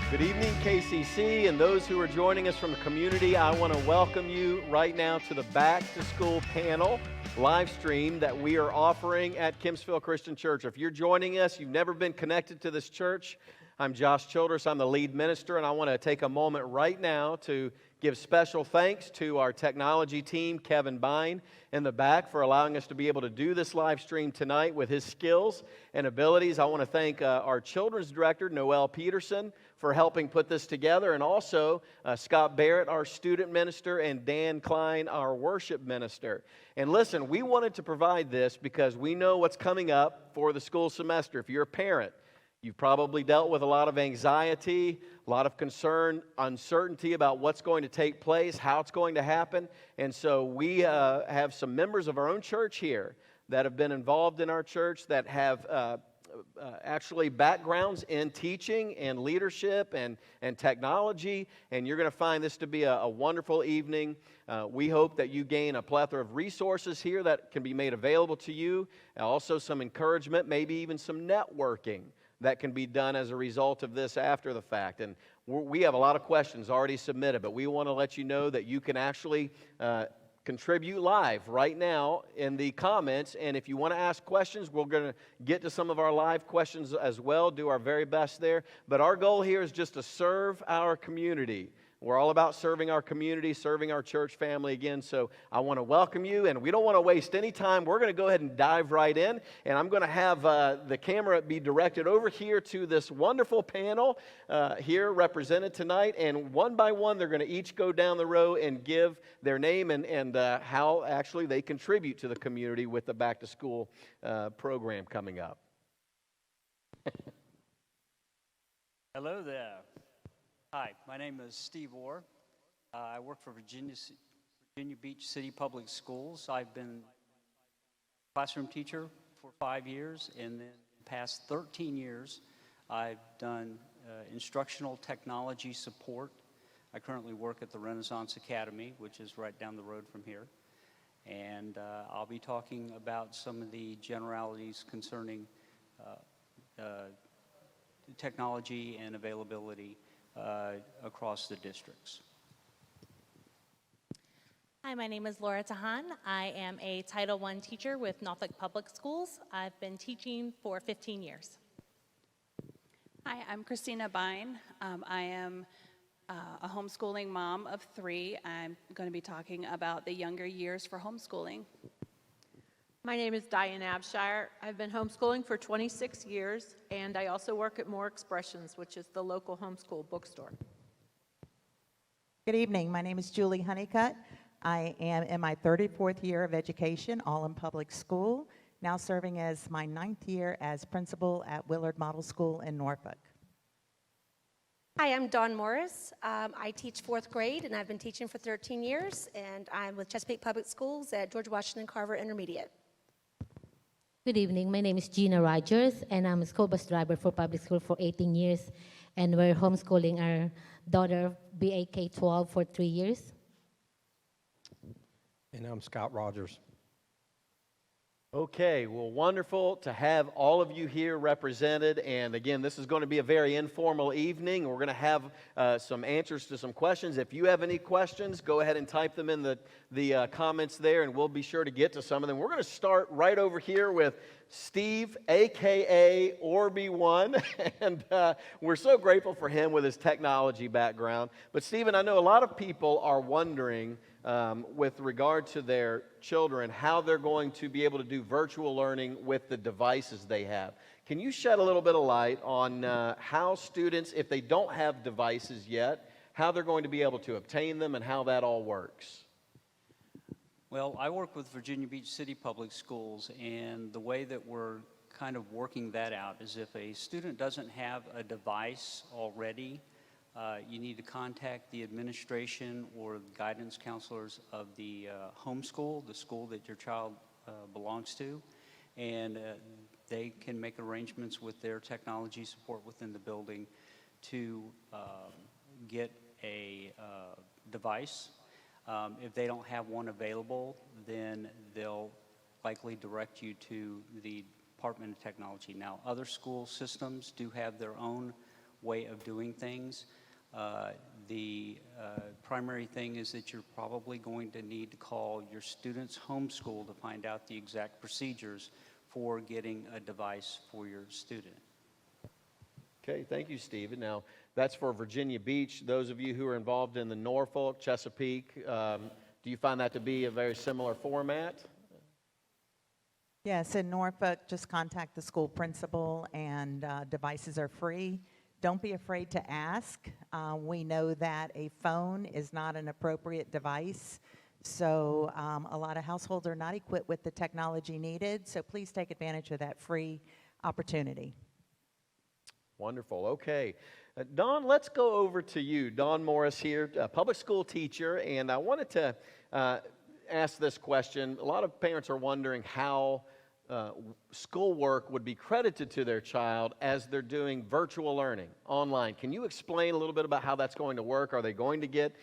Good evening, KCC, and those who are joining us from the community. I want to welcome you right now to the Back to School panel live stream that we are offering at Kempsville Christian Church. If you're joining us, you've never been connected to this church, I'm Josh Childress. I'm the lead minister, and I want to take a moment right now to give special thanks to our technology team, Kevin Bine, in the back for allowing us to be able to do this live stream tonight with his skills and abilities. I want to thank our children's director, Noel Peterson, for helping put this together, and also Scott Barrett, our student minister, and Dan Klein, our worship minister. And listen, we wanted to provide this because we know what's coming up for the school semester. If you're a parent, you've probably dealt with a lot of anxiety, a lot of concern, uncertainty about what's going to take place, how it's going to happen. And so we have some members of our own church here that have been involved in our church that have actually backgrounds in teaching and leadership and technology, and you're going to find this to be a wonderful evening. We hope that you gain a plethora of resources here that can be made available to you, also some encouragement, maybe even some networking that can be done as a result of this after the fact. And we have a lot of questions already submitted, but we want to let you know that you can actually contribute live right now in the comments. And if you want to ask questions, we're going to get to some of our live questions as well, do our very best there. But our goal here is just to serve our community. We're all about serving our community, serving our church family again. So I want to welcome you, and we don't want to waste any time. We're going to go ahead and dive right in, and I'm going to have the camera be directed over here to this wonderful panel here represented tonight. And one by one, they're going to each go down the row and give their name and how actually they contribute to the community with the Back to School program coming up. Hello there. Hi, my name is Steve Orr. I work for Virginia Beach City Public Schools. I've been a classroom teacher for 5 years, and then the past 13 years, I've done instructional technology support. I currently work at the Renaissance Academy, which is right down the road from here. And I'll be talking about some of the generalities concerning technology and availability across the districts. Hi, my name is Laura Tahan. I am a Title I teacher with Norfolk Public Schools. I've been teaching for 15 years. Hi, I'm Christina Bine. I am a homeschooling mom of 3. I'm going to be talking about the younger years for homeschooling. My name is Diane Abshire. I've been homeschooling for 26 years, and I also work at More Expressions, which is the local homeschool bookstore. Good evening. My name is Julie Honeycutt. I am in my 34th year of education, all in public school, now serving as my 9th year as principal at Willard Model School in Norfolk. Hi, I'm Dawn Morris. I teach 4th grade, and I've been teaching for 13 years, and I'm with Chesapeake Public Schools at George Washington Carver Intermediate. Good evening. My name is Gina Rogers, and I'm a school bus driver for public school for 18 years, and we're homeschooling our daughter, BA K-12, for 3 years. And I'm Scott Rogers. Okay, well, wonderful to have all of you here represented. And again, this is going to be a very informal evening. We're going to have some answers to some questions. If you have any questions, go ahead and type them in the comments there, and we'll be sure to get to some of them. We're going to start right over here with Steve, a.k.a. Orby1, and we're so grateful for him with his technology background. But Stephen, I know a lot of people are wondering with regard to their children, how they're going to be able to do virtual learning with the devices they have. Can you shed a little bit of light on how students, if they don't have devices yet, how they're going to be able to obtain them and how that all works? Well, I work with Virginia Beach City Public Schools, and the way that we're kind of working that out is if a student doesn't have a device already, you need to contact the administration or guidance counselors of the homeschool, the school that your child belongs to, and they can make arrangements with their technology support within the building to get a device. If they don't have one available, then they'll likely direct you to the Department of Technology. Now, other school systems do have their own way of doing things. The primary thing is that you're probably going to need to call your student's homeschool to find out the exact procedures for getting a device for your student. Okay, thank you, Stephen. Now, that's for Virginia Beach. Those of you who are involved in the Norfolk, Chesapeake, do you find that to be a very similar format? Yes, in Norfolk, just contact the school principal, and devices are free. Don't be afraid to ask. We know that a phone is not an appropriate device, so a lot of households are not equipped with the technology needed, so please take advantage of that free opportunity. Wonderful. Okay. Dawn, let's go over to you. Dawn Morris here, a public school teacher, and I wanted to ask this question. A lot of parents are wondering how schoolwork would be credited to their child as they're doing virtual learning online. Can you explain a little bit about how that's going to work? Are they going to get,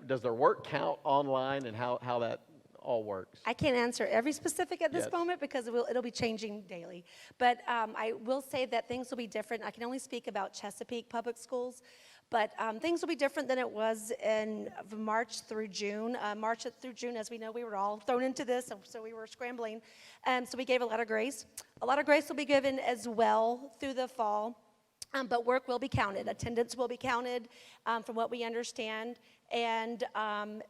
does their work count online, and how that all works? I can't answer every specific at this Yes. moment because it'll be changing daily. But I will say that things will be different. I can only speak about Chesapeake Public Schools, but things will be different than it was in March through June. March through June, as we know, we were all thrown into this, so we were scrambling. So we gave a lot of grace. A lot of grace will be given as well through the fall. But work will be counted. Attendance will be counted from what we understand. And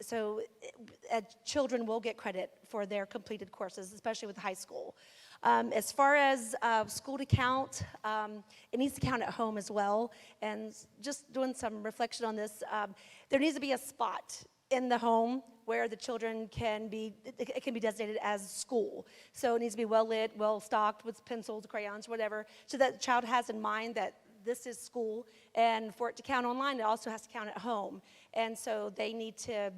so children will get credit for their completed courses, especially with high school. As far as school to count, it needs to count at home as well. And just doing some reflection on this, there needs to be a spot in the home where the children can be designated as school. So it needs to be well lit, well stocked with pencils, crayons, whatever, so that the child has in mind that this is school, and for it to count online, it also has to count at home. And so they need to,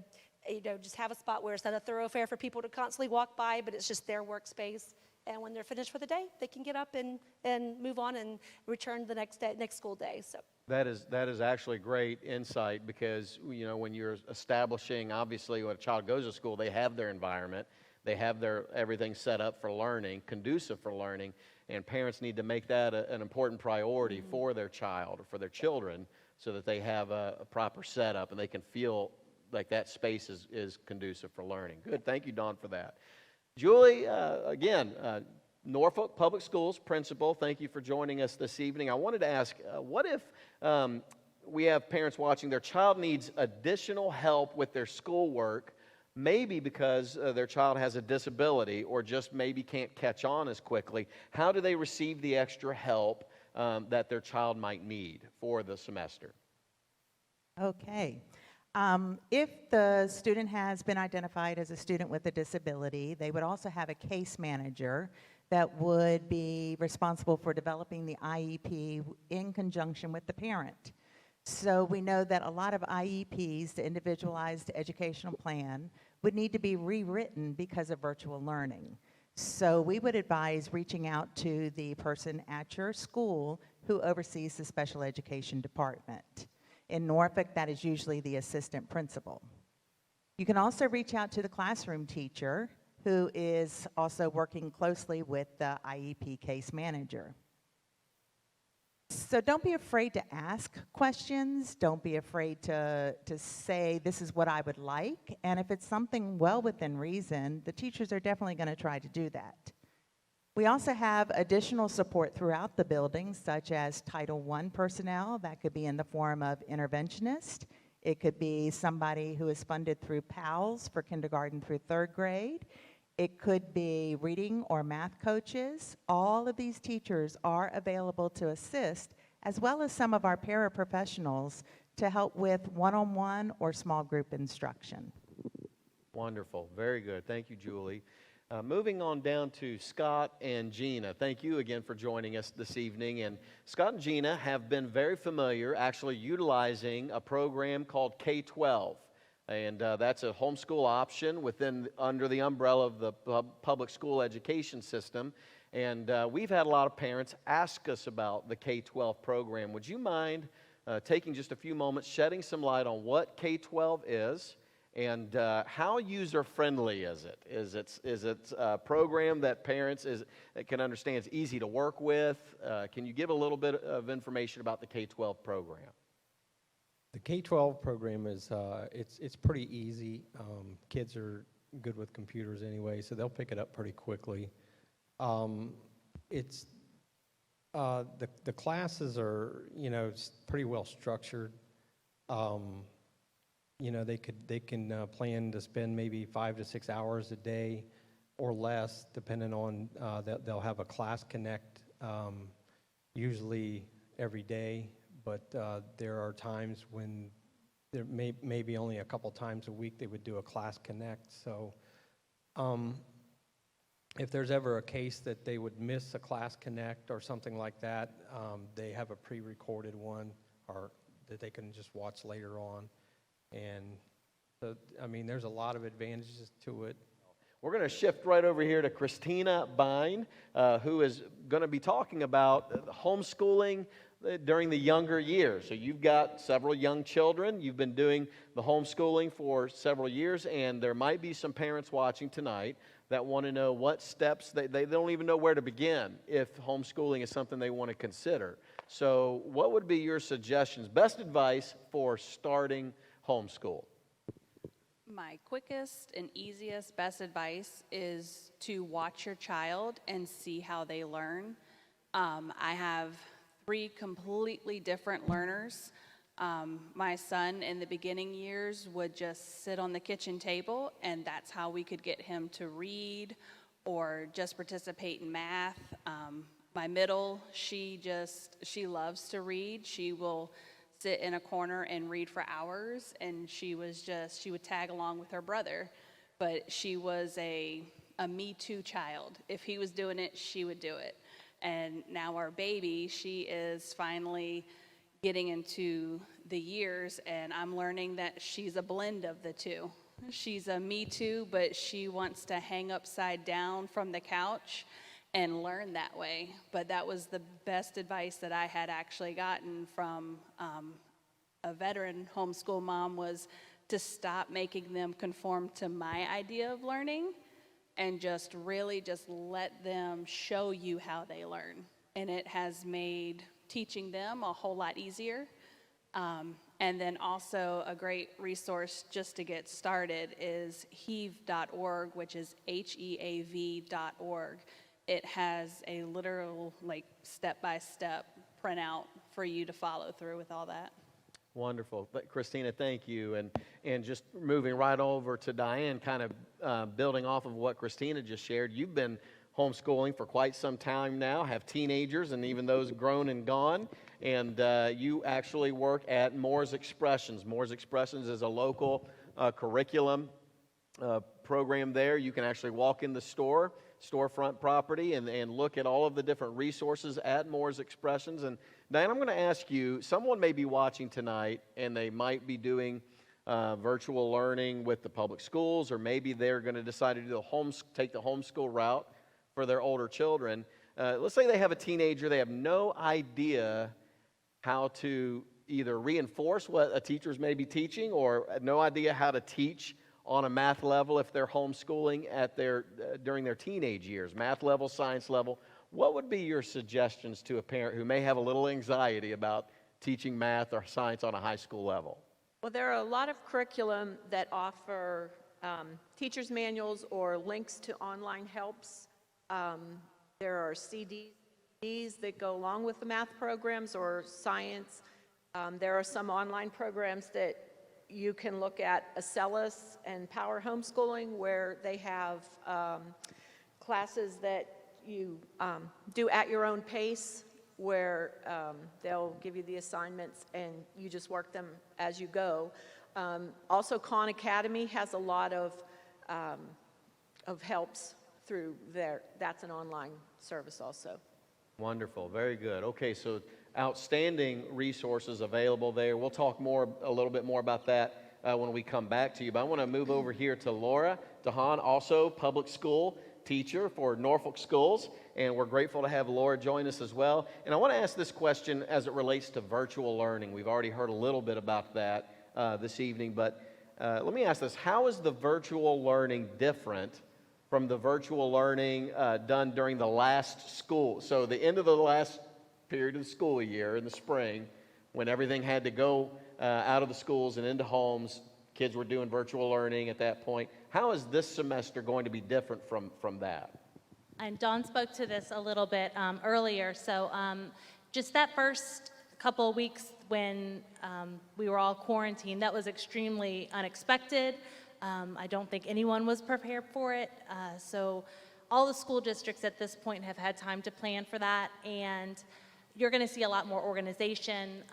just have a spot where it's not a thoroughfare for people to constantly walk by, but it's just their workspace. And when they're finished for the day, they can get up and move on and return the next school day. So That is actually great insight, because when you're establishing, obviously when a child goes to school, they have their environment, they have their everything set up for learning, conducive for learning, and parents need to make that an important priority for their child or for their children, so that they have a proper setup and they can feel like that space is conducive for learning. Good, thank you, Dawn, for that. Julie, again, Norfolk Public Schools principal, thank you for joining us this evening. I wanted to ask, what if we have parents watching, their child needs additional help with their schoolwork, maybe because their child has a disability or just maybe can't catch on as quickly? How do they receive the extra help that their child might need for the semester? Okay. If the student has been identified as a student with a disability, they would also have a case manager that would be responsible for developing the IEP in conjunction with the parent. So we know that a lot of IEPs, the Individualized Educational Plan, would need to be rewritten because of virtual learning. So we would advise reaching out to the person at your school who oversees the special education department. In Norfolk, that is usually the assistant principal. You can also reach out to the classroom teacher, who is also working closely with the IEP case manager. So don't be afraid to ask questions. Don't be afraid to say, this is what I would like. And if it's something well within reason, the teachers are definitely going to try to do that. We also have additional support throughout the building, such as Title I personnel. That could be in the form of interventionist. It could be somebody who is funded through PALS for kindergarten through third grade. It could be reading or math coaches. All of these teachers are available to assist, as well as some of our paraprofessionals to help with one-on-one or small group instruction. Wonderful. Very good. Thank you, Julie. Moving on down to Scott and Gina. Thank you again for joining us this evening. And Scott and Gina have been very familiar actually utilizing a program called K-12. And that's a homeschool option under the umbrella of the public school education system. And we've had a lot of parents ask us about the K-12 program. Would you mind taking just a few moments, shedding some light on what K-12 is And how user-friendly is it? Is it a program that parents that can understand, it's easy to work with? Can you give a little bit of information about the K-12 program? The K-12 program is it's pretty easy. Kids are good with computers anyway, so they'll pick it up pretty quickly. It's the classes are pretty well structured. They can plan to spend maybe 5 to 6 hours a day or less, depending on they'll have a class connect usually every day, but there are times when there may be only a couple times a week they would do a class connect. So if there's ever a case that they would miss a class connect or something like that, they have a pre-recorded one or that they can just watch later on. And so, there's a lot of advantages to it. We're going to shift right over here to Christina Bine, who is going to be talking about homeschooling during the younger years. So you've got several young children. You've been doing the homeschooling for several years, and there might be some parents watching tonight that want to know what steps, they don't even know where to begin if homeschooling is something they want to consider. So what would be your suggestions, best advice for starting homeschool? My quickest and easiest, best advice is to watch your child and see how they learn. I have 3 completely different learners. My son in the beginning years would just sit on the kitchen table, and that's how we could get him to read or just participate in math. My middle, she loves to read. She will sit in a corner and read for hours, and she would tag along with her brother, but she was a Me Too child. If he was doing it, she would do it. And now our baby, she is finally getting into the years, and I'm learning that she's a blend of the two. She's a Me Too, but she wants to hang upside down from the couch and learn that way. But that was the best advice that I had actually gotten from a veteran homeschool mom, was to stop making them conform to my idea of learning and just really just let them show you how they learn. And it has made teaching them a whole lot easier. And then also a great resource just to get started is heave.org, which is HEAV.org. It has a literal, step-by-step printout for you to follow through with all that. Wonderful. Christina, thank you. And just moving right over to Diane, kind of building off of what Christina just shared, you've been homeschooling for quite some time now, have teenagers and even those grown and gone, and you actually work at Moore's Expressions. Moore's Expressions is a local curriculum program there. You can actually walk in the storefront property and look at all of the different resources at Moore's Expressions. And Diane, I'm going to ask you, someone may be watching tonight and they might be doing virtual learning with the public schools, or maybe they're going to decide to do take the homeschool route for their older children. Let's say they have a teenager, they have no idea how to either reinforce what a teacher's may be teaching, or no idea how to teach on a math level if they're homeschooling at during their teenage years, math level, science level. What would be your suggestions to a parent who may have a little anxiety about teaching math or science on a high school level? Well, there are a lot of curriculum that offer teacher's manuals or links to online helps. There are CDs that go along with the math programs or science. There are some online programs that you can look at, Acellus and Power Homeschooling, where they have classes that you do at your own pace, where they'll give you the assignments and you just work them as you go. Also, Khan Academy has a lot of helps through there. That's an online service also. Wonderful, very good. Okay, so outstanding resources available there. We'll talk a little bit more about that when we come back to you. But I want to move over here to Laura DeHaan, also public school teacher for Norfolk Schools, and we're grateful to have Laura join us as well. And I want to ask this question as it relates to virtual learning. We've already heard a little bit about that this evening, but let me ask this. How is the virtual learning different from the virtual learning done during the last school? So the end of the last period of the school year in the spring, when everything had to go out of the schools and into homes, kids were doing virtual learning at that point. How is this semester going to be different from that? And Dawn spoke to this a little bit earlier. So just that first couple of weeks when we were all quarantined, that was extremely unexpected. I don't think anyone was prepared for it. So all the school districts at this point have had time to plan for that. And you're going to see a lot more organization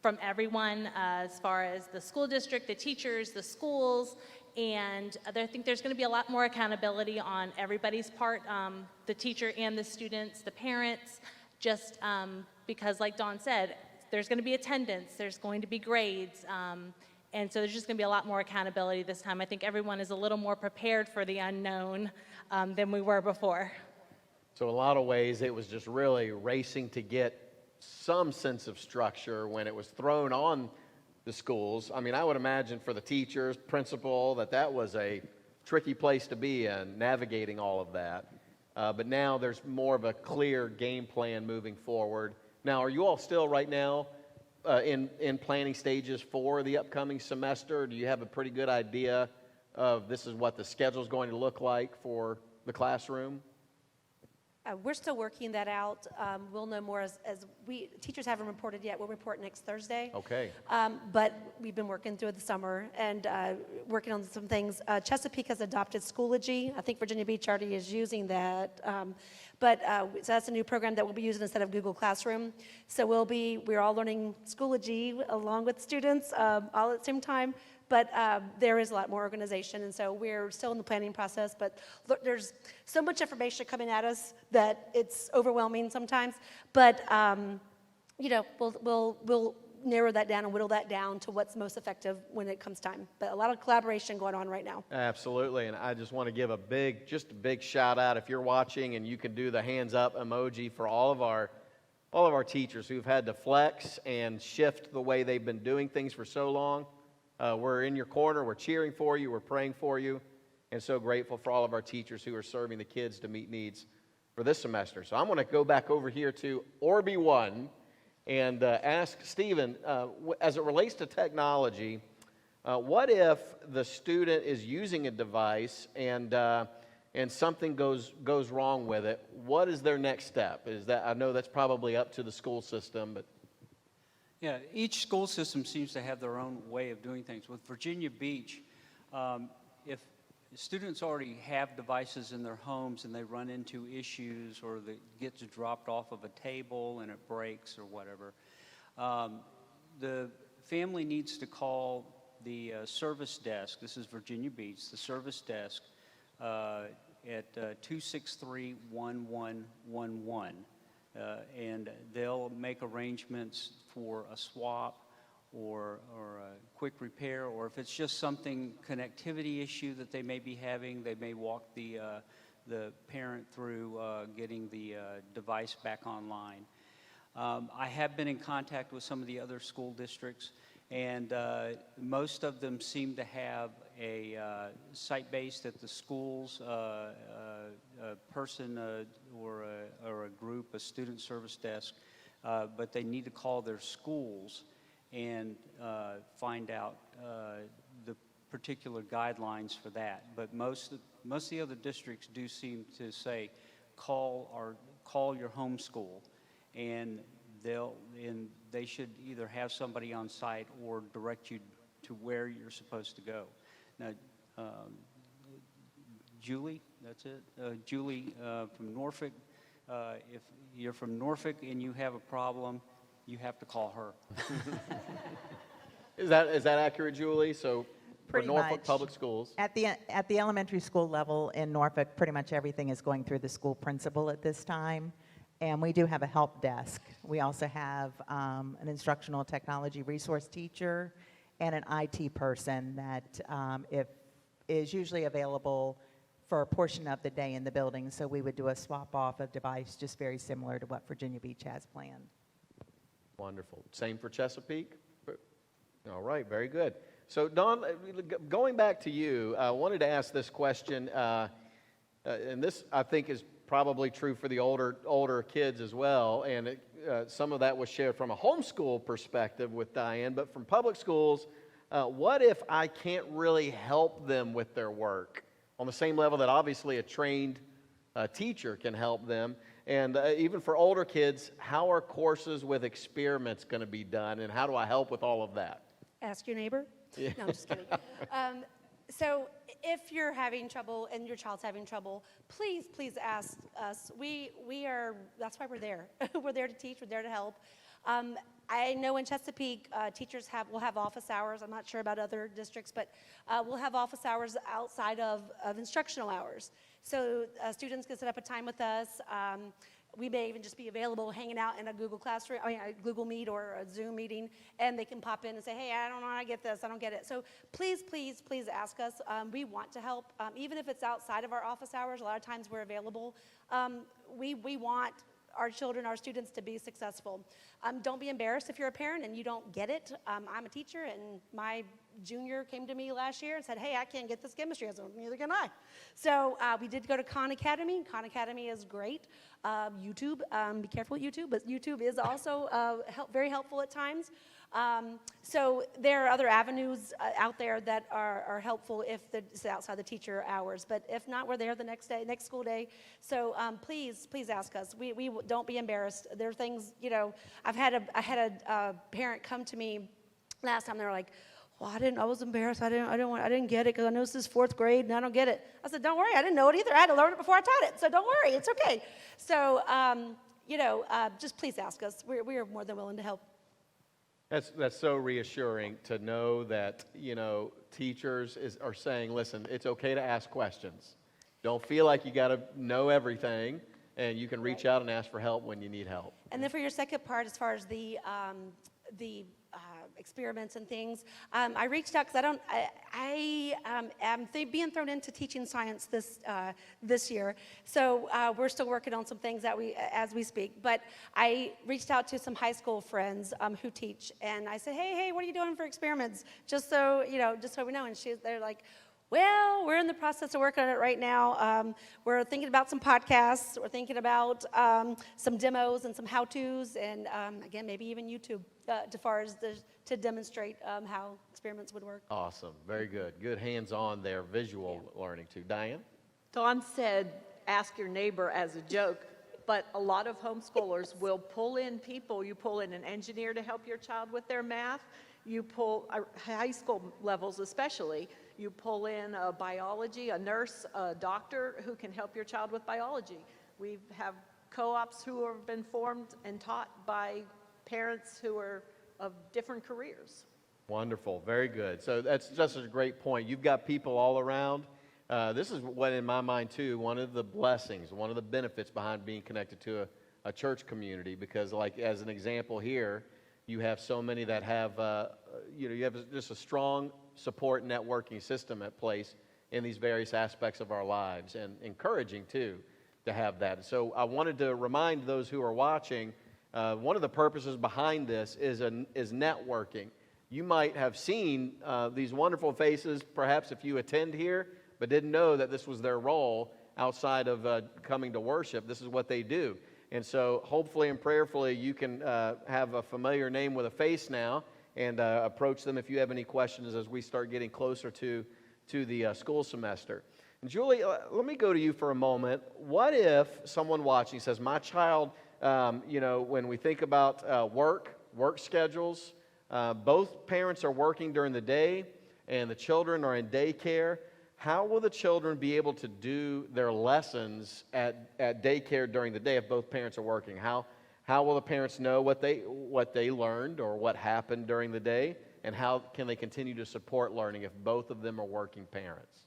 from everyone as far as the school district, the teachers, the schools. And I think there's going to be a lot more accountability on everybody's part, the teacher and the students, the parents, just because like Dawn said, there's going to be attendance, there's going to be grades, and so there's just going to be a lot more accountability this time. I think everyone is a little more prepared for the unknown than we were before. So in a lot of ways, it was just really racing to get some sense of structure when it was thrown on the schools. I mean, I would imagine for the teachers, principal, that was a tricky place to be in, navigating all of that. But now there's more of a clear game plan moving forward. Now, are you all still right now in planning stages for the upcoming semester? Do you have a pretty good idea of this is what the schedule is going to look like for the classroom? We're still working that out. We'll know more as teachers haven't reported yet. We'll report next Thursday. Okay. But we've been working through the summer and working on some things. Chesapeake has adopted Schoology. I think Virginia Beach already is using that. So that's a new program that we'll be using instead of Google Classroom. So we're all learning Schoology along with students all at the same time. But there is a lot more organization, and so we're still in the planning process. But look, there's so much information coming at us that it's overwhelming sometimes. But we'll narrow that down and whittle that down to what's most effective when it comes time. But a lot of collaboration going on right now. Absolutely, and I just want to give a big shout out if you're watching, and you can do the hands up emoji for all of our teachers who've had to flex and shift the way they've been doing things for so long. We're in your corner, we're cheering for you, we're praying for you, and so grateful for all of our teachers who are serving the kids to meet needs for this semester. So I'm going to go back over here to Orby 1 and ask Stephen, as it relates to technology, what if the student is using a device and something goes wrong with it? What is their next step? I know that's probably up to the school system, but Yeah, each school system seems to have their own way of doing things. With Virginia Beach, if students already have devices in their homes and they run into issues or it gets dropped off of a table and it breaks or whatever, the family needs to call the service desk. This is Virginia Beach, the service desk at 263-1111. And they'll make arrangements for a swap or a quick repair, or if it's just something connectivity issue that they may be having, they may walk the parent through getting the device back online. I have been in contact with some of the other school districts, and most of them seem to have a site-based at the schools, a person or a group, a student service desk, but they need to call their schools and find out the particular guidelines for that. But most of the other districts do seem to say, call your home school, and they should either have somebody on site or direct you to where you're supposed to go. Now, Julie, that's it. Julie from Norfolk. If you're from Norfolk and you have a problem, you have to call her. Is that accurate, Julie? So for Pretty Norfolk much. Public Schools. At the elementary school level in Norfolk, pretty much everything is going through the school principal at this time. And we do have a help desk. We also have an instructional technology resource teacher and an IT person that is usually available for a portion of the day in the building. So we would do a swap off of device just very similar to what Virginia Beach has planned. Wonderful. Same for Chesapeake? All right, very good. So, Dawn, going back to you, I wanted to ask this question, and this I think is probably true for the older kids as well. And some of that was shared from a homeschool perspective with Diane, but from public schools, what if I can't really help them with their work on the same level that obviously a trained teacher can help them? And even for older kids, how are courses with experiments going to be done, and how do I help with all of that? Ask your neighbor. Yeah. No, I'm just kidding. So if you're having trouble and your child's having trouble, please ask us. That's why we're there. We're there to teach, we're there to help. I know in Chesapeake, teachers will have office hours. I'm not sure about other districts, but we'll have office hours outside of instructional hours. So students can set up a time with us. We may even just be available hanging out in a Google Classroom, a Google Meet or a Zoom meeting, and they can pop in and say, hey, I don't know how to get this, I don't get it. So please ask us. We want to help. Even if it's outside of our office hours, a lot of times we're available. We want our children, our students to be successful. Don't be embarrassed if you're a parent and you don't get it. I'm a teacher, and my junior came to me last year and said, hey, I can't get this chemistry. I said, neither can I. So we did go to Khan Academy. Khan Academy is great. YouTube, be careful with YouTube, but YouTube is also very helpful at times. So there are other avenues out there that are helpful if it's outside the teacher hours. But if not, we're there the next school day. So please ask us. We don't be embarrassed. There are things, I had a parent come to me last time. They were like, well, I was embarrassed. I didn't get it because I know this is 4th grade and I don't get it. I said, don't worry, I didn't know it either. I had to learn it before I taught it. So don't worry, it's okay. So, just please ask us. We are more than willing to help. That's so reassuring to know that, teachers are saying, listen, it's okay to ask questions. Don't feel like you got to know everything, and you can reach out and ask for help when you need help. And then for your second part, as far as the experiments and things, I reached out because I am being thrown into teaching science this year. So we're still working on some things as we speak. But I reached out to some high school friends who teach, and I said, hey, what are you doing for experiments? Just so we know. And they're like, well, we're in the process of working on it right now. We're thinking about some podcasts. We're thinking about some demos and some how-tos, and again, maybe even YouTube to demonstrate how experiments would work. Awesome. Very good. Good hands-on there, visual learning too. Diane? Dawn said, ask your neighbor as a joke, but a lot of homeschoolers will pull in people. You pull in an engineer to help your child with their math. You pull, high school levels especially, you pull in a biology, a nurse, a doctor who can help your child with biology. We have co-ops who have been formed and taught by parents who are of different careers. Wonderful. Very good. So that's just a great point. You've got people all around. This is what, in my mind, too, one of the blessings, one of the benefits behind being connected to a church community, because, like, as an example here, you have so many that have, you have just a strong support networking system at place in these various aspects of our lives, and encouraging, too, to have that. So I wanted to remind those who are watching, one of the purposes behind this is networking. You might have seen these wonderful faces, perhaps if you attend here, but didn't know that this was their role outside of coming to worship. This is what they do. And so hopefully and prayerfully you can have a familiar name with a face now, and approach them if you have any questions as we start getting closer to the school semester. And Julie, let me go to you for a moment. What if someone watching says, my child, when we think about work schedules, both parents are working during the day and the children are in daycare. How will the children be able to do their lessons at daycare during the day if both parents are working? How will the parents know what they learned or what happened during the day? And how can they continue to support learning if both of them are working parents?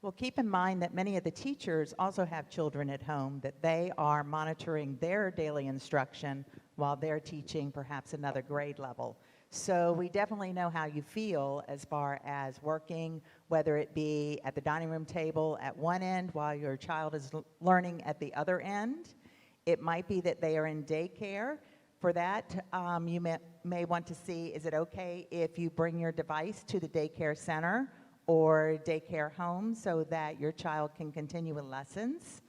Well, keep in mind that many of the teachers also have children at home, that they are monitoring their daily instruction while they're teaching perhaps another grade level. So we definitely know how you feel as far as working, whether it be at the dining room table at one end while your child is learning at the other end. It might be that they are in daycare. For that, you may want to see, is it okay if you bring your device to the daycare center or daycare home so that your child can continue with lessons?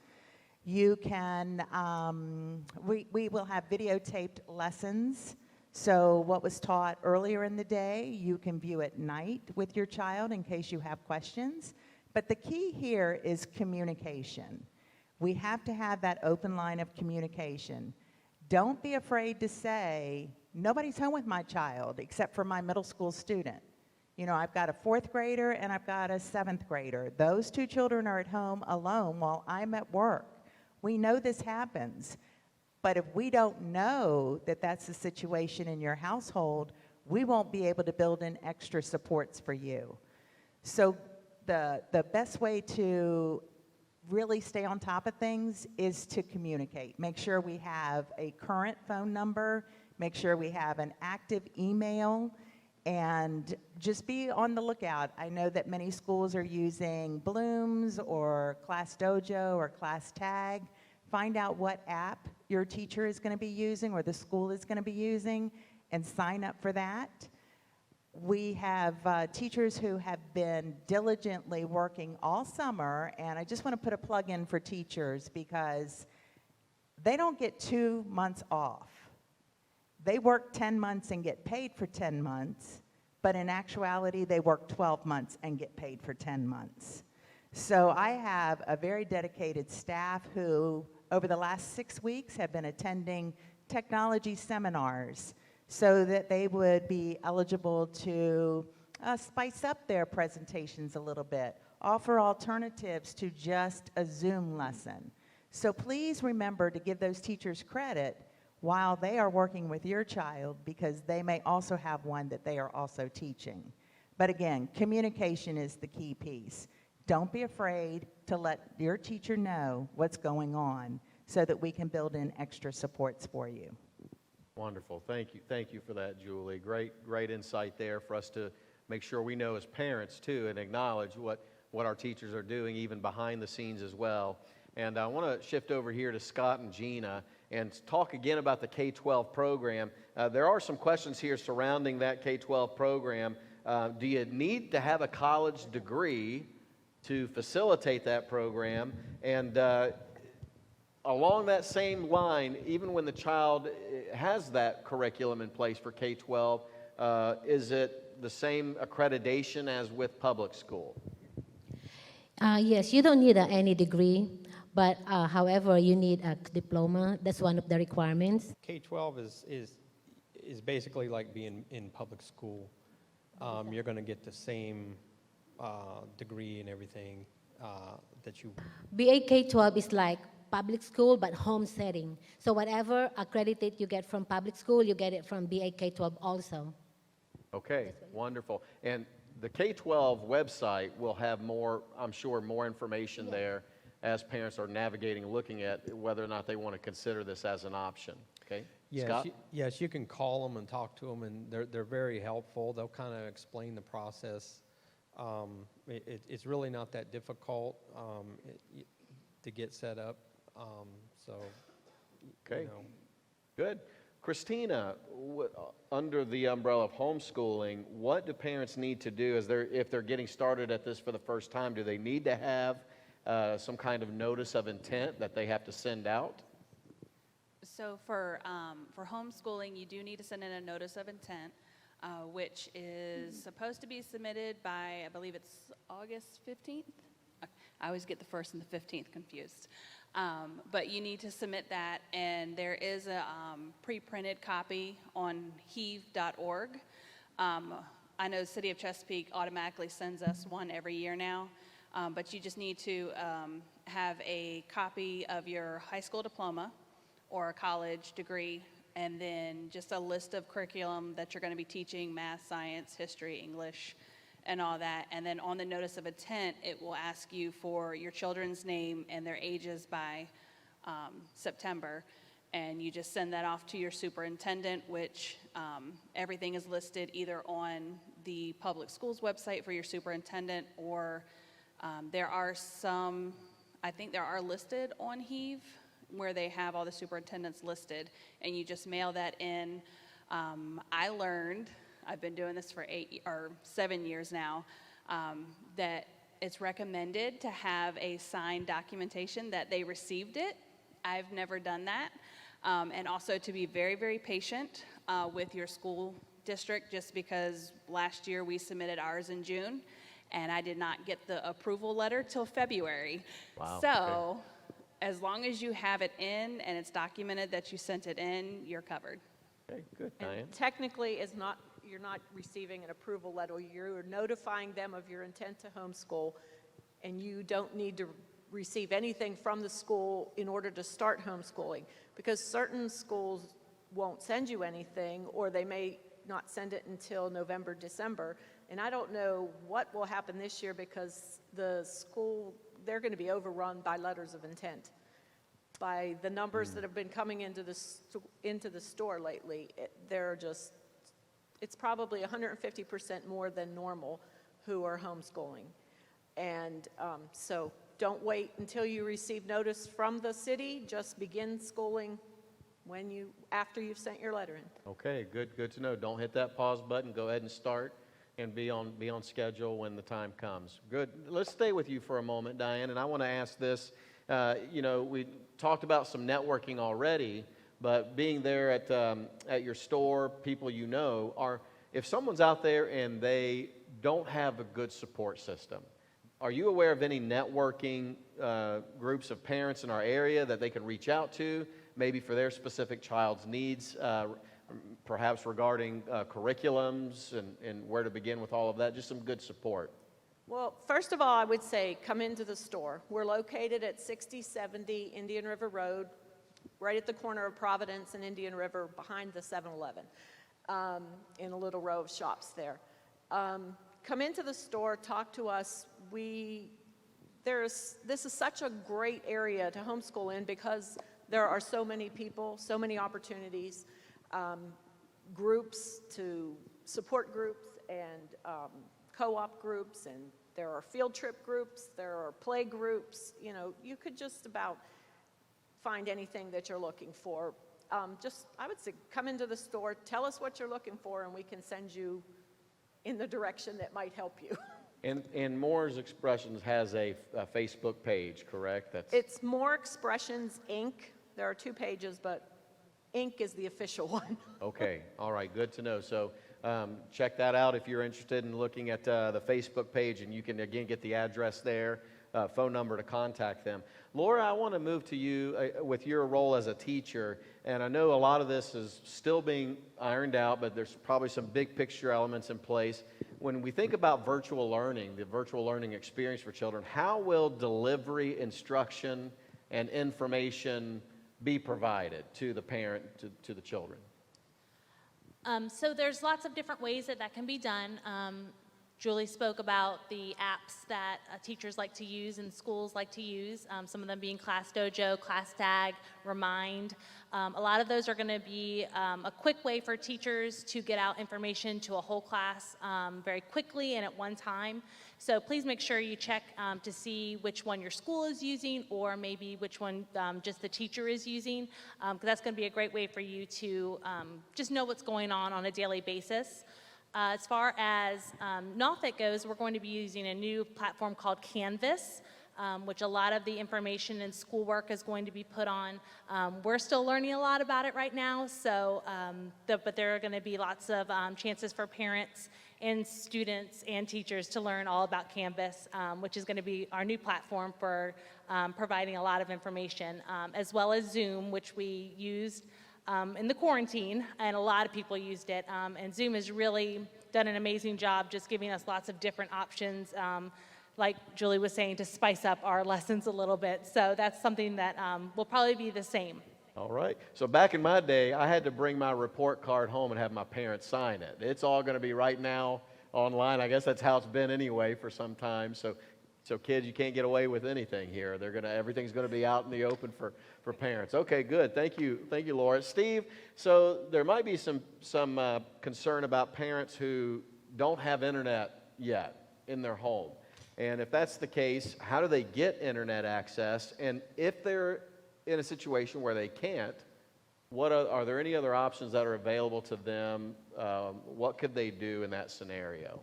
You can, we will have videotaped lessons. So what was taught earlier in the day, you can view at night with your child in case you have questions. But the key here is communication. We have to have that open line of communication. Don't be afraid to say, nobody's home with my child except for my middle school student. You know, I've got a 4th grader and I've got a 7th grader. Those 2 children are at home alone while I'm at work. We know this happens. But if we don't know that that's the situation in your household, we won't be able to build in extra supports for you. So the best way to really stay on top of things is to communicate. Make sure we have a current phone number, make sure we have an active email, and just be on the lookout. I know that many schools are using Blooms or Class Dojo or Class Tag. Find out what app your teacher is going to be using or the school is going to be using and sign up for that. We have teachers who have been diligently working all summer, and I just want to put a plug in for teachers because they don't get 2 months off. They work 10 months and get paid for 10 months, but in actuality, they work 12 months and get paid for 10 months. So I have a very dedicated staff who, over the last 6 weeks, have been attending technology seminars so that they would be eligible to spice up their presentations a little bit, offer alternatives to just a Zoom lesson. So please remember to give those teachers credit while they are working with your child, because they may also have one that they are also teaching. But again, communication is the key piece. Don't be afraid to let your teacher know what's going on so that we can build in extra supports for you. Wonderful. Thank you. Thank you for that, Julie. Great insight there for us to make sure we know as parents, too, and acknowledge what our teachers are doing, even behind the scenes as well. And I want to shift over here to Scott and Gina and talk again about the K-12 program. There are some questions here surrounding that K-12 program. Do you need to have a college degree to facilitate that program? And along that same line, even when the child has that curriculum in place for K-12, is it the same accreditation as with public school? Yes, you don't need any degree, but however, you need a diploma. That's one of the requirements. K-12 is basically like being in public school. You're going to get the same degree and everything that you... BA K-12 is like public school, but home setting. So whatever accredited you get from public school, you get it from BA K-12 also. Okay, wonderful. And the K-12 website will have more, I'm sure, more information there as parents are navigating, looking at whether or not they want to consider this as an option. Okay, Yes, Scott? yes, you can call them and talk to them, and they're very helpful. They'll kind of explain the process. It's really not that difficult to get set up. Okay, you know. good. Christina, under the umbrella of homeschooling, what do parents need to do if they're getting started at this for the first time? Do they need to have some kind of notice of intent that they have to send out? So for homeschooling, you do need to send in a notice of intent, which is supposed to be submitted by, I believe it's August 15th. I always get the 1st and the 15th confused. But you need to submit that, and there is a pre-printed copy on heave.org. I know the City of Chesapeake automatically sends us one every year now, but you just need to have a copy of your high school diploma or a college degree, and then just a list of curriculum that you're going to be teaching: math, science, history, English, and all that. And then on the notice of intent, it will ask you for your children's name and their ages by September. And you just send that off to your superintendent, which everything is listed either on the public schools website for your superintendent, or there are some, I think there are listed on Heave, where they have all the superintendents listed, and you just mail that in. I learned, I've been doing this for 7 years now, that it's recommended to have a signed documentation that they received it. I've never done that. And also to be very, very patient with your school district, just because last year we submitted ours in June, and I did not get the approval letter till February. Wow, So, okay. as long as you have it in and it's documented that you sent it in, you're covered. Okay, good, And Diane. technically, you're not receiving an approval letter. You're notifying them of your intent to homeschool, and you don't need to receive anything from the school in order to start homeschooling, because certain schools won't send you anything, or they may not send it until November, December. And I don't know what will happen this year, because the school, they're going to be overrun by letters of intent. By the numbers that have been coming into the store lately, it's probably 150% more than normal who are homeschooling. And so don't wait until you receive notice from the city. Just begin schooling after you've sent your letter in. Okay, good to know. Don't hit that pause button. Go ahead and start and be on schedule when the time comes. Good. Let's stay with you for a moment, Diane, and I want to ask this. We talked about some networking already, but being there at your store, people you know, if someone's out there and they don't have a good support system, are you aware of any networking groups of parents in our area that they could reach out to, maybe for their specific child's needs, perhaps regarding curriculums and where to begin with all of that, just some good support? Well, first of all, I would say come into the store. We're located at 6070 Indian River Road, right at the corner of Providence and Indian River, behind the 7-Eleven, in a little row of shops there. Come into the store, talk to us. This is such a great area to homeschool in, because there are so many people, so many opportunities, groups to support groups, and co-op groups, and there are field trip groups, there are play groups. You could just about find anything that you're looking for. I would say, come into the store, tell us what you're looking for, and we can send you in the direction that might help you. And Moore's Expressions has a Facebook page, correct? It's More Expressions, Inc. There are 2 pages, but Inc. is the official one. Okay, all right, good to know. So check that out if you're interested in looking at the Facebook page, and you can, again, get the address there, phone number to contact them. Laura, I want to move to you with your role as a teacher, and I know a lot of this is still being ironed out, but there's probably some big picture elements in place. When we think about virtual learning, the virtual learning experience for children, how will delivery, instruction, and information be provided to the parent, to the children? So there's lots of different ways that can be done. Julie spoke about the apps that teachers like to use and schools like to use, some of them being Class Dojo, ClassTag, Remind. A lot of those are going to be a quick way for teachers to get out information to a whole class very quickly and at one time. So please make sure you check to see which one your school is using, or maybe which one just the teacher is using, because that's going to be a great way for you to just know what's going on a daily basis. As far as NAWFIT goes, we're going to be using a new platform called Canvas, which a lot of the information and schoolwork is going to be put on. We're still learning a lot about it right now, so but there are going to be lots of chances for parents and students and teachers to learn all about Canvas, which is going to be our new platform for providing a lot of information, as well as Zoom, which we used in the quarantine, and a lot of people used it. And Zoom has really done an amazing job just giving us lots of different options, like Julie was saying, to spice up our lessons a little bit. So that's something that will probably be the same. All right. So back in my day, I had to bring my report card home and have my parents sign it. It's all going to be right now online. I guess that's how it's been anyway for some time. So kids, you can't get away with anything here. Everything's going to be out in the open for parents. Okay, good. Thank you, Laura. Steve, so there might be some concern about parents who don't have internet yet in their home. And if that's the case, how do they get internet access? And if they're in a situation where they can't, are there any other options that are available to them? What could they do in that scenario?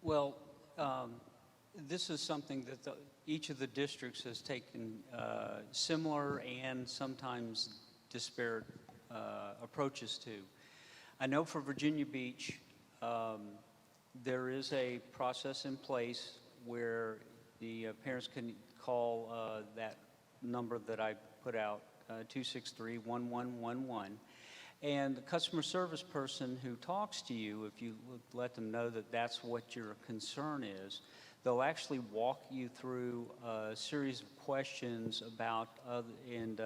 Well, this is something that each of the districts has taken similar and sometimes disparate approaches to. I know for Virginia Beach, there is a process in place where the parents can call that number that I put out, 263-1111. And the customer service person who talks to you, if you let them know that that's what your concern is, they'll actually walk you through a series of questions about and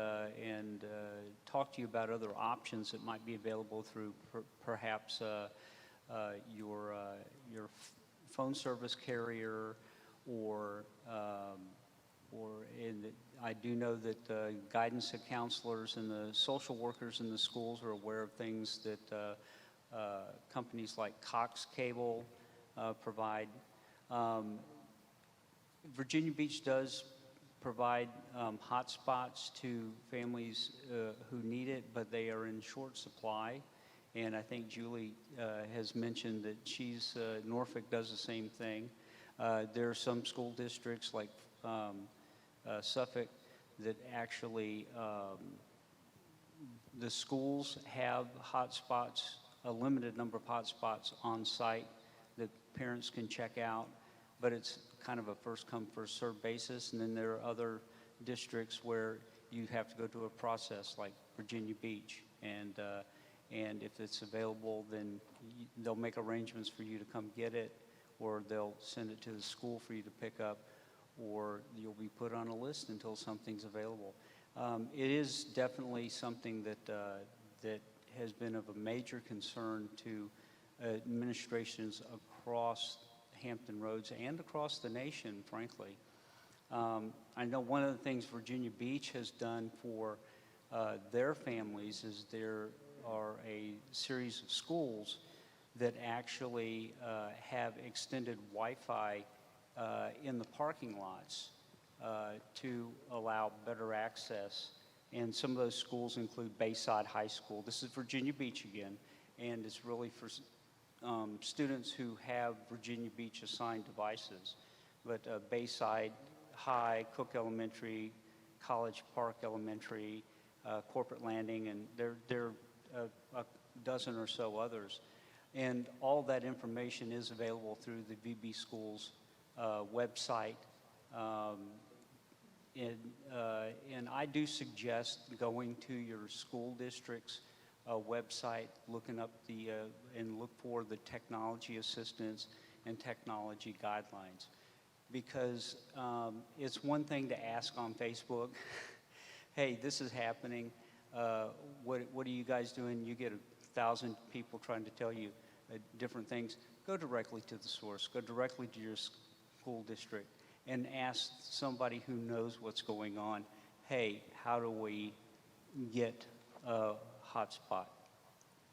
talk to you about other options that might be available through perhaps your phone service carrier, or I do know that guidance counselors and the social workers in the schools are aware of things that companies like Cox Cable provide. Virginia Beach does provide hotspots to families who need it, but they are in short supply. And I think Julie has mentioned that Norfolk does the same thing. There are some school districts like Suffolk that actually, the schools have hotspots, a limited number of hotspots on site that parents can check out, but it's kind of a first come, first served basis. And then there are other districts where you have to go through a process like Virginia Beach, and if it's available, then they'll make arrangements for you to come get it, or they'll send it to the school for you to pick up, or you'll be put on a list until something's available. It is definitely something that has been of a major concern to administrations across Hampton Roads and across the nation, frankly. I know one of the things Virginia Beach has done for their families is there are a series of schools that actually have extended Wi-Fi in the parking lots to allow better access. And some of those schools include Bayside High School. This is Virginia Beach again, and it's really for students who have Virginia Beach assigned devices. But Bayside High, Cook Elementary, College Park Elementary, Corporate Landing, and there are a dozen or so others. And all that information is available through the VB Schools website. And I do suggest going to your school district's website, looking up and look for the technology assistance and technology guidelines. Because it's one thing to ask on Facebook, hey, this is happening. What are you guys doing? You get 1,000 people trying to tell you different things. Go directly to the source. Go directly to your school district and ask somebody who knows what's going on, hey, how do we get a hotspot?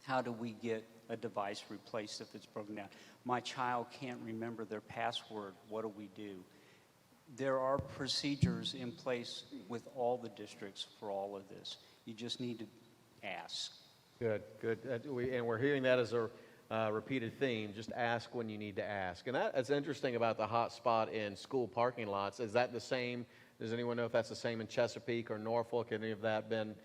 How do we get a device replaced if it's broken down? My child can't remember their password. What do we do? There are procedures in place with all the districts for all of this. You just need to ask. Good, good. And we're hearing that as a repeated theme. Just ask when you need to ask. And that's interesting about the hotspot in school parking lots. Is that the same? Does anyone know if that's the same in Chesapeake or Norfolk? Any of that been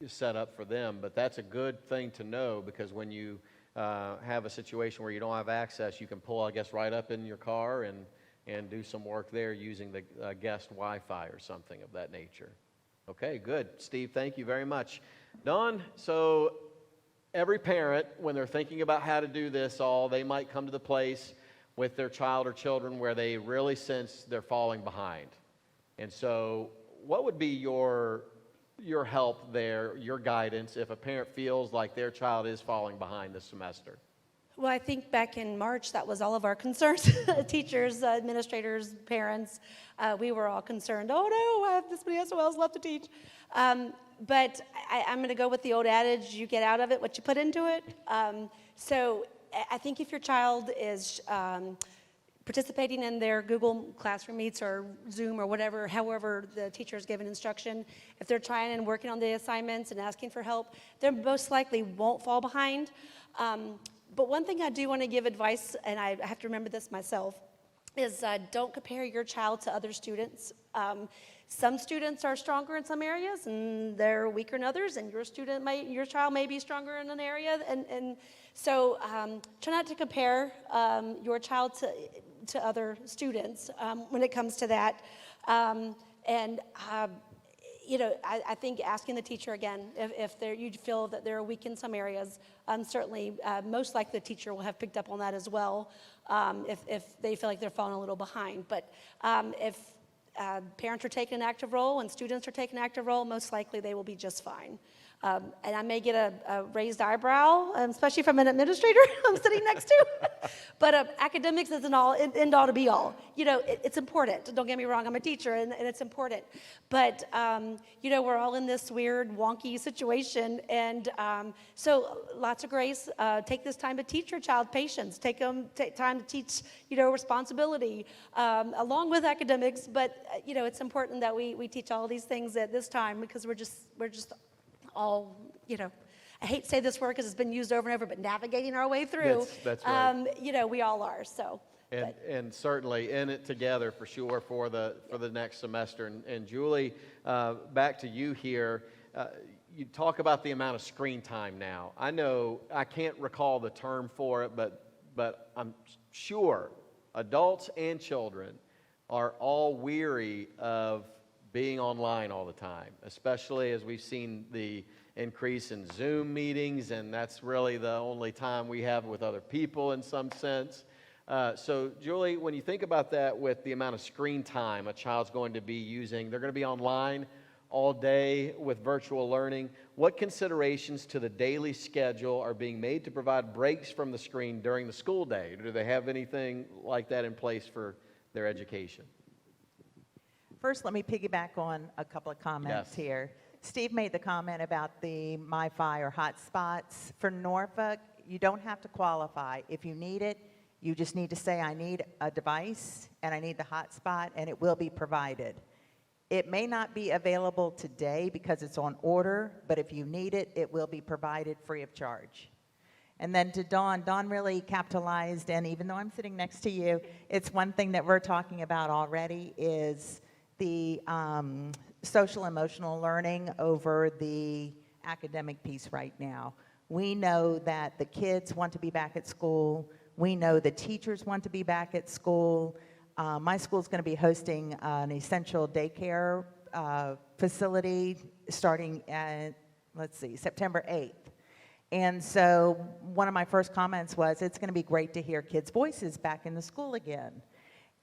set up for them? But that's a good thing to know, because when you have a situation where you don't have access, you can pull, I guess, right up in your car and do some work there using the guest Wi-Fi or something of that nature. Okay, good. Steve, thank you very much. Don, so every parent, when they're thinking about how to do this all, they might come to the place with their child or children where they really sense they're falling behind. And so what would be your help there, your guidance, if a parent feels like their child is falling behind this semester? Well, I think back in March, that was all of our concerns. Teachers, administrators, parents, we were all concerned. Oh no, I have this many SOLs left to teach. But I'm going to go with the old adage, you get out of it what you put into it. So I think if your child is participating in their Google Classroom Meets or Zoom or whatever, however the teacher is given instruction, if they're trying and working on the assignments and asking for help, they most likely won't fall behind. But one thing I do want to give advice, and I have to remember this myself, is don't compare your child to other students. Some students are stronger in some areas and they're weaker in others, and your child may be stronger in an area, and so try not to compare your child to other students when it comes to that. You know, I think asking the teacher again, if you feel that they're weak in some areas, certainly most likely the teacher will have picked up on that as well, if they feel like they're falling a little behind. But if parents are taking an active role and students are taking an active role, most likely they will be just fine. And I may get a raised eyebrow, especially from an administrator I'm sitting next to. But academics isn't all end all to be all. You know, it's important. Don't get me wrong. I'm a teacher, and it's important. But you know, we're all in this weird, wonky situation, and so lots of grace. Take this time to teach your child patience. Take time to teach, you know, responsibility along with academics. But you know, it's important that we teach all these things at this time, because we're just all, you know, I hate to say this word because it's been used over and over, but navigating our way through. That's right. You know, we all are. So. And certainly in it together for sure for the next semester. And Julie, back to you here. You talk about the amount of screen time now. I know I can't recall the term for it, but I'm sure adults and children are all weary of being online all the time, especially as we've seen the increase in Zoom meetings, and that's really the only time we have with other people in some sense. So, Julie, when you think about that with the amount of screen time a child's going to be using, they're going to be online all day with virtual learning. What considerations to the daily schedule are being made to provide breaks from the screen during the school day? Do they have anything like that in place for their education? First, let me piggyback on a couple of comments here. Steve made the comment about the MiFi or hotspots. For Norfolk, you don't have to qualify. If you need it, you just need to say, I need a device and I need the hotspot, and it will be provided. It may not be available today because it's on order, but if you need it, it will be provided free of charge. And then to Dawn really capitalized, and even though I'm sitting next to you, it's one thing that we're talking about already is the social emotional learning over the academic piece right now. We know that the kids want to be back at school. We know the teachers want to be back at school. My school is going to be hosting an essential daycare facility starting at, September 8th. And so one of my first comments was, it's going to be great to hear kids' voices back in the school again.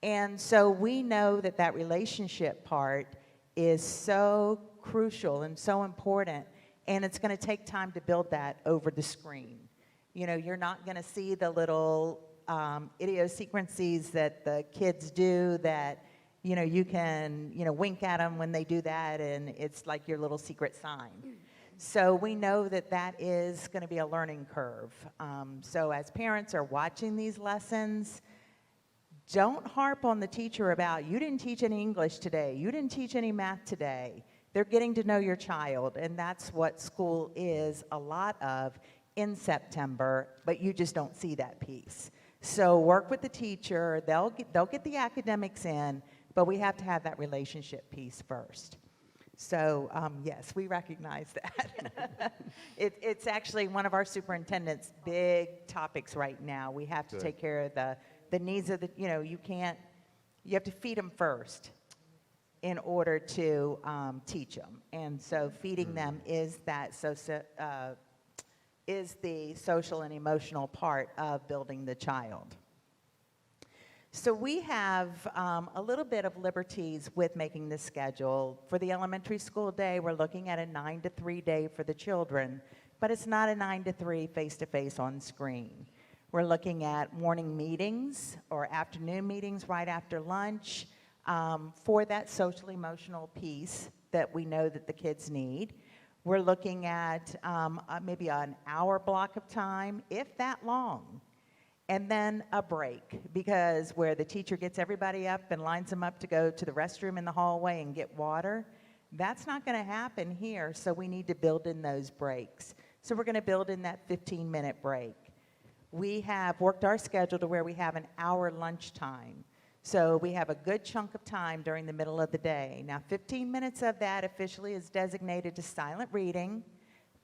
And so we know that that relationship part is so crucial and so important, and it's going to take time to build that over the screen. You know, you're not going to see the little idiosyncrasies that the kids do that, you know, you can, you know, wink at them when they do that, and it's like your little secret sign. So we know that that is going to be a learning curve. So as parents are watching these lessons, don't harp on the teacher about, you didn't teach any English today, you didn't teach any math today. They're getting to know your child, and that's what school is a lot of in September, but you just don't see that piece. So work with the teacher, they'll get the academics in, but we have to have that relationship piece first. So yes, we recognize that. It's actually one of our superintendent's big topics right now. We have to take care of the needs of the, you know, you have to feed them first in order to teach them. And so feeding them is the social and emotional part of building the child. So we have a little bit of liberties with making the schedule. For the elementary school day, we're looking at a 9 to 3 day for the children, but it's not a 9 to 3 face-to-face on screen. We're looking at morning meetings or afternoon meetings right after lunch for that social emotional piece that we know that the kids need. We're looking at maybe an hour block of time, if that long. and then a break, because where the teacher gets everybody up and lines them up to go to the restroom in the hallway and get water, that's not going to happen here, so we need to build in those breaks. So we're going to build in that 15-minute break. We have worked our schedule to where we have an hour lunchtime. So we have a good chunk of time during the middle of the day. Now, 15 minutes of that officially is designated to silent reading.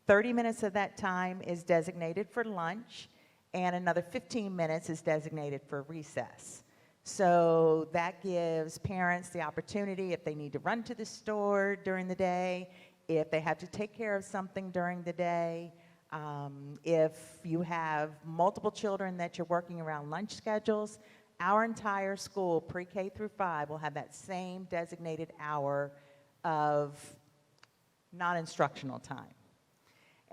30 minutes of that time is designated for lunch, and another 15 minutes is designated for recess. So that gives parents the opportunity, if they need to run to the store during the day, if they have to take care of something during the day, if you have multiple children that you're working around lunch schedules, our entire school, pre-K through 5, will have that same designated hour of non-instructional time.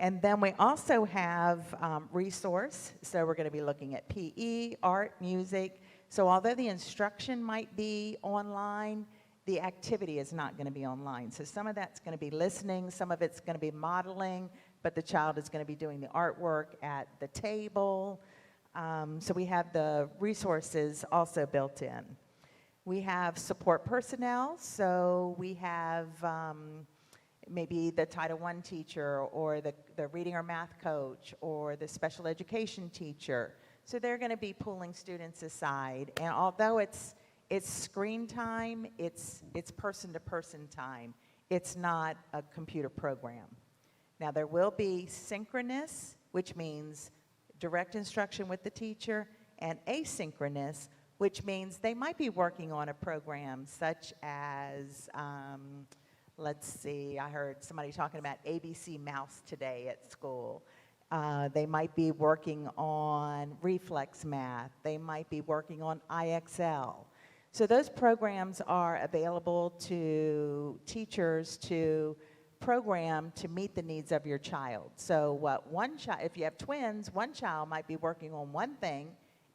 And then we also have resource. So we're going to be looking at PE, art, music. So although the instruction might be online, the activity is not going to be online. So some of that's going to be listening, some of it's going to be modeling, but the child is going to be doing the artwork at the table. So we have the resources also built in. We have support personnel, so we have maybe the Title I teacher or the reading or math coach or the special education teacher. So they're going to be pulling students aside. And although it's screen time, it's person-to-person time. It's not a computer program. Now, there will be synchronous, which means direct instruction with the teacher, and asynchronous, which means they might be working on a program such as, let's see, I heard somebody talking about ABC Mouse today at school. They might be working on reflex math. They might be working on IXL. So those programs are available to teachers to program to meet the needs of your child. So if you have twins, one child might be working on one thing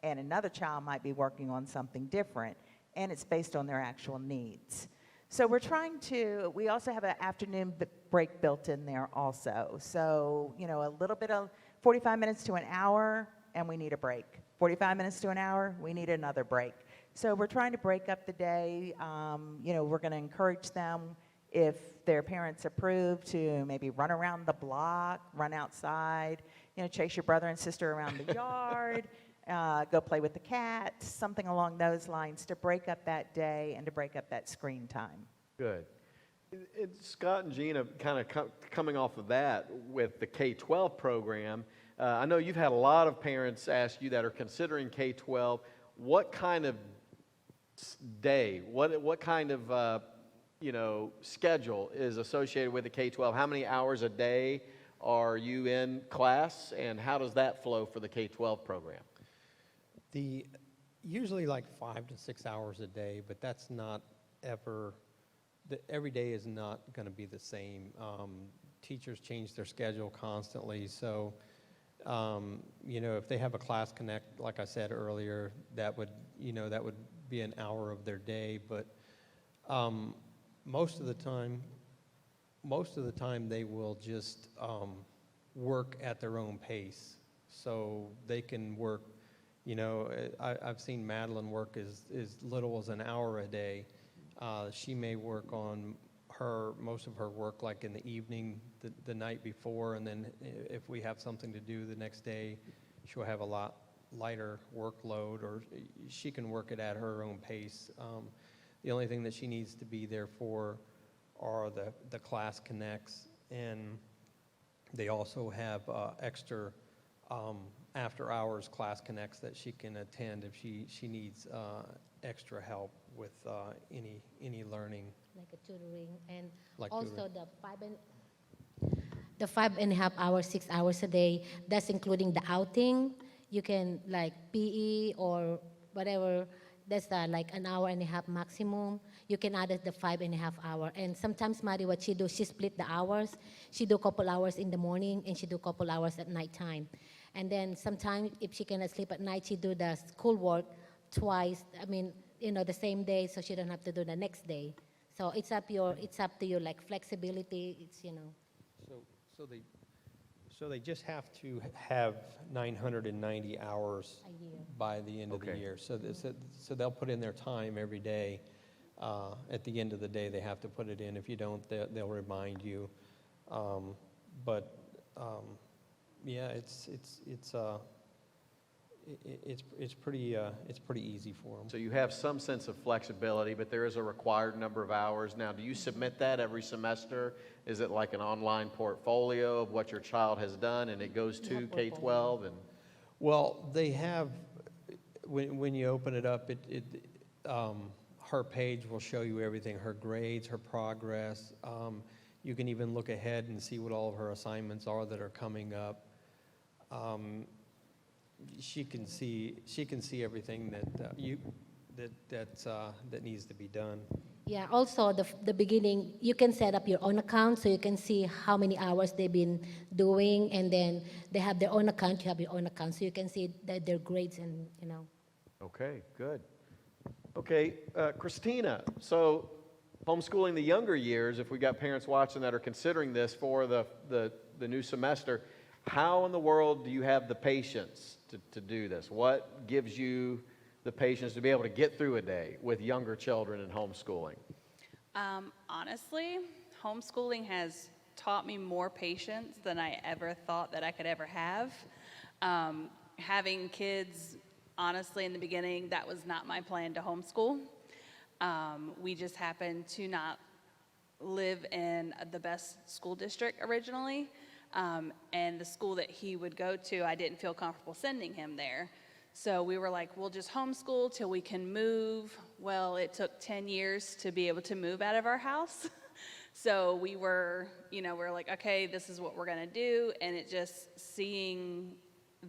and another child might be working on something different, and it's based on their actual needs. So we also have an afternoon break built in there also. So, a little bit of 45 minutes to an hour, and we need a break. 45 minutes to an hour, we need another break. So we're trying to break up the day. We're going to encourage them, if their parents approve, to maybe run around the block, run outside, chase your brother and sister around the yard, go play with the cat, something along those lines to break up that day and to break up that screen time. Good. Scott and Gina, kind of coming off of that with the K-12 program, I know you've had a lot of parents ask you that are considering K-12, what kind of day, what kind of schedule is associated with the K-12? How many hours a day are you in class, and how does that flow for the K-12 program? Usually like 5 to 6 hours a day, but that's not ever, every day is not going to be the same. Teachers change their schedule constantly, so if they have a class connect, like I said earlier, that would be an hour of their day, but most of the time they will just work at their own pace. So they can work, I've seen Madeline work as little as an hour a day. She may work on most of her work like in the evening, the night before, and then if we have something to do the next day, she'll have a lot lighter workload, or she can work it at her own pace. The only thing that she needs to be there for are the class connects, and they also have extra after hours class connects that she can attend if she needs extra help with any learning. Like a tutoring, and Like also tutoring. the 5.5 hours, 6 hours a day, that's including the outing. You can like PE or whatever, that's like an hour and a half maximum. You can add it the 5.5 hour. And sometimes Mari, what she do, she split the hours. She do a couple hours in the morning and she do a couple hours at nighttime. And then sometimes if she cannot sleep at night, she do the schoolwork twice. The same day, so she don't have to do the next day. So it's up to you, like flexibility. It's. So they just have to have 990 hours A year. by the end of the Okay. year. So they'll put in their time every day. At the end of the day, they have to put it in. If you don't, they'll remind you. But yeah, it's pretty easy for them. So you have some sense of flexibility, but there is a required number of hours. Now, do you submit that every semester? Is it like an online portfolio of what your child has done, and it goes to K-12? And Well, they have, when you open it up, her page will show you everything, her grades, her progress. You can even look ahead and see what all of her assignments are that are coming up. She can see everything that needs to be done. Yeah, also the beginning, you can set up your own account so you can see how many hours they've been doing, and then they have their own account, you have your own account, so you can see their grades and, okay, good. Okay, Christina, so homeschooling the younger years, if we got parents watching that are considering this for the new semester, how in the world do you have the patience to do this? What gives you the patience to be able to get through a day with younger children and homeschooling? Honestly, homeschooling has taught me more patience than I ever thought that I could ever have. Having kids, honestly, in the beginning, that was not my plan to homeschool. We just happened to not live in the best school district originally. And the school that he would go to, I didn't feel comfortable sending him there. So we were like, we'll just homeschool till we can move. Well, it took 10 years to be able to move out of our house. So we were like, okay, this is what we're gonna do. And it just seeing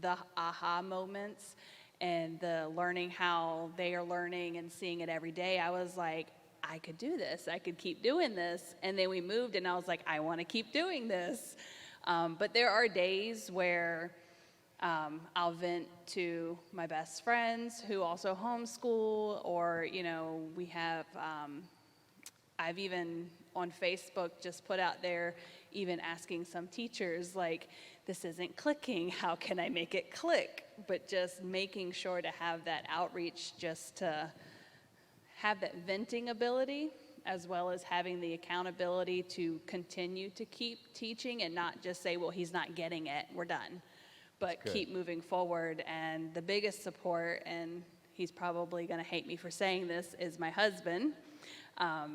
the aha moments and the learning how they are learning and seeing it every day, I was like, I could do this. I could keep doing this. And then we moved and I was like, I wanna keep doing this. But there are days where I'll vent to my best friends who also homeschool, or, we have, I've even on Facebook just put out there, even asking some teachers, like, this isn't clicking, how can I make it click? But just making sure to have that outreach, just to have that venting ability, as well as having the accountability to continue to keep teaching and not just say, well, he's not getting it, we're done. But keep moving forward. And the biggest support, and he's probably gonna hate me for saying this, is my husband.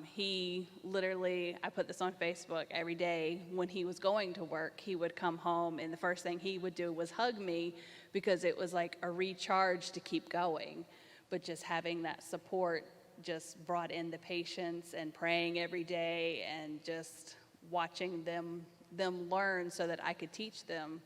He literally, I put this on Facebook, every day when he was going to work, he would come home and the first thing he would do was hug me, because it was like a recharge to keep going. But just having that support just brought in the patience, and praying every day and just watching them learn so that I could teach them,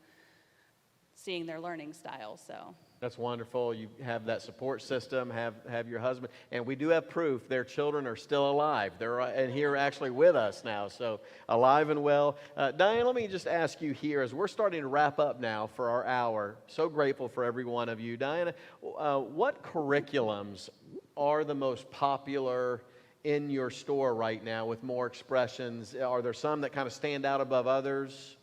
seeing their learning style. So That's wonderful. You have that support system, have your husband. And we do have proof their children are still alive. They're and here actually with us now, so alive and well. Diane, let me just ask you here, as we're starting to wrap up now for our hour, so grateful for every one of you. Diana, what curriculums are the most popular in your store right now with more expressions? Are there some that kind of stand out above others?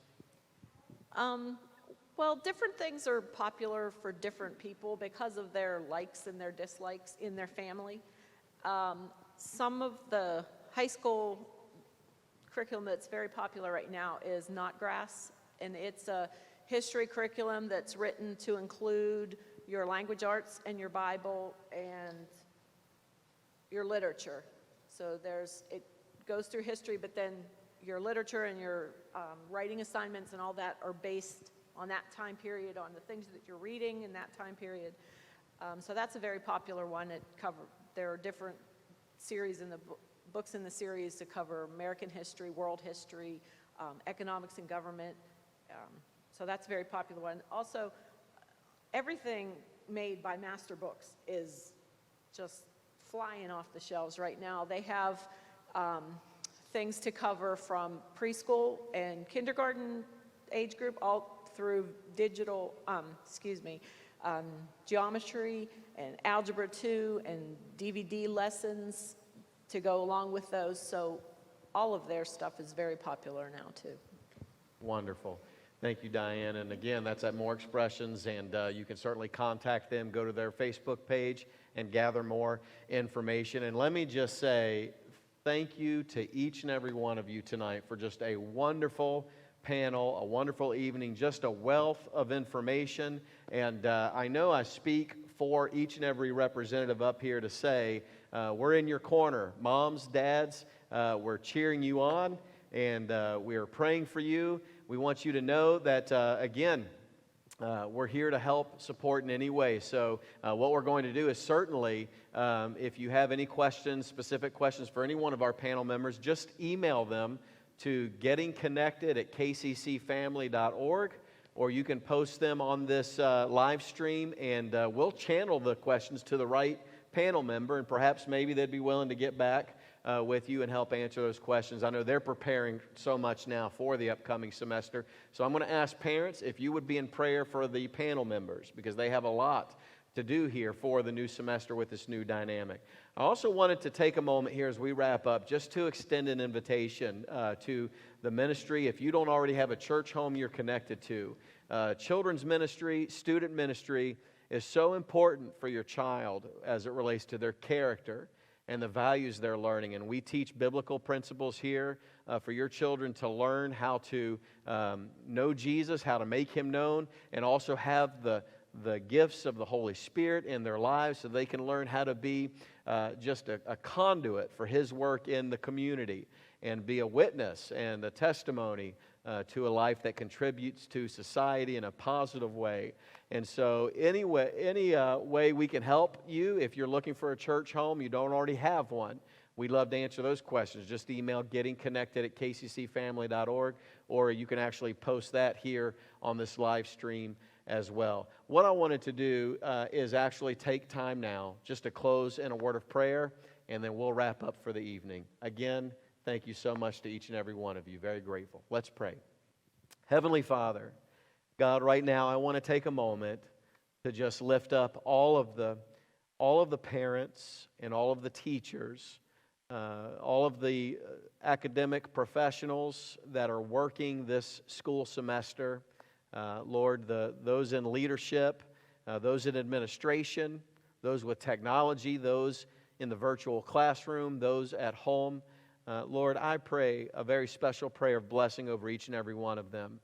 Well, different things are popular for different people because of their likes and their dislikes in their family. Some of the high school curriculum that's very popular right now is Knotgrass, and it's a history curriculum that's written to include your language arts and your Bible and your literature. So it goes through history, but then your literature and your writing assignments and all that are based on that time period, on the things that you're reading in that time period. So that's a very popular one. There are different series in the books in the series to cover American history, world history, economics and government. So that's a very popular one. Also, everything made by Master Books is just flying off the shelves right now. They have things to cover from preschool and kindergarten age group all through digital, geometry and algebra 2 and DVD lessons to go along with those. So all of their stuff is very popular now too. Wonderful. Thank you, Diane. And again, that's at More Expressions, and you can certainly contact them, go to their Facebook page, and gather more information. And let me just say thank you to each and every one of you tonight for just a wonderful panel, a wonderful evening, just a wealth of information. And I know I speak for each and every representative up here to say, we're in your corner. Moms, dads, we're cheering you on, and we are praying for you. We want you to know that, again, we're here to help support in any way. So what we're going to do is certainly, if you have any questions, specific questions for any one of our panel members, just email them to gettingconnected@kccfamily.org, or you can post them on this live stream, and we'll channel the questions to the right panel member, and perhaps maybe they'd be willing to get back with you and help answer those questions. I know they're preparing so much now for the upcoming semester. So I'm going to ask parents if you would be in prayer for the panel members, because they have a lot to do here for the new semester with this new dynamic. I also wanted to take a moment here as we wrap up just to extend an invitation to the ministry. If you don't already have a church home you're connected to, children's ministry, student ministry is so important for your child as it relates to their character and the values they're learning. And we teach biblical principles here for your children to learn how to know Jesus, how to make Him known, and also have the gifts of the Holy Spirit in their lives so they can learn how to be just a conduit for His work in the community and be a witness and a testimony to a life that contributes to society in a positive way. And so any way we can help you, if you're looking for a church home, you don't already have one, we'd love to answer those questions. Just email gettingconnected@kccfamily.org, or you can actually post that here on this live stream as well. What I wanted to do is actually take time now just to close in a word of prayer, and then we'll wrap up for the evening. Again, thank you so much to each and every one of you. Very grateful. Let's pray. Heavenly Father, God, right now I want to take a moment to just lift up all of the parents and all of the teachers, all of the academic professionals that are working this school semester. Lord, those in leadership, those in administration, those with technology, those in the virtual classroom, those at home. Lord, I pray a very special prayer of blessing over each and every one of them.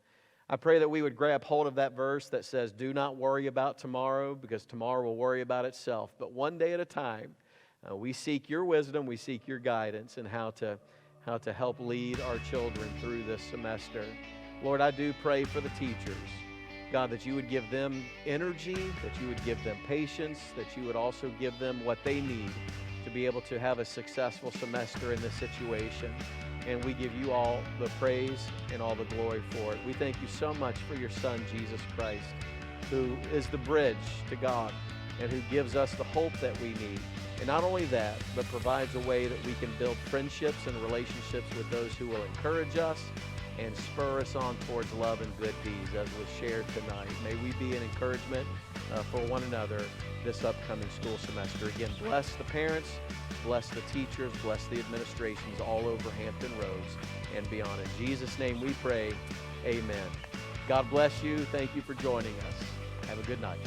I pray that we would grab hold of that verse that says, do not worry about tomorrow, because tomorrow will worry about itself. But one day at a time, we seek your wisdom, we seek your guidance in how to help lead our children through this semester. Lord, I do pray for the teachers. God, that you would give them energy, that you would give them patience, that you would also give them what they need to be able to have a successful semester in this situation. And we give you all the praise and all the glory for it. We thank you so much for your Son, Jesus Christ, who is the bridge to God and who gives us the hope that we need. And not only that, but provides a way that we can build friendships and relationships with those who will encourage us and spur us on towards love and good deeds, as was shared tonight. May we be an encouragement for one another this upcoming school semester. Again, bless the parents, bless the teachers, bless the administrations all over Hampton Roads and beyond. In Jesus' name we pray, amen. God bless you. Thank you for joining us. Have a good night.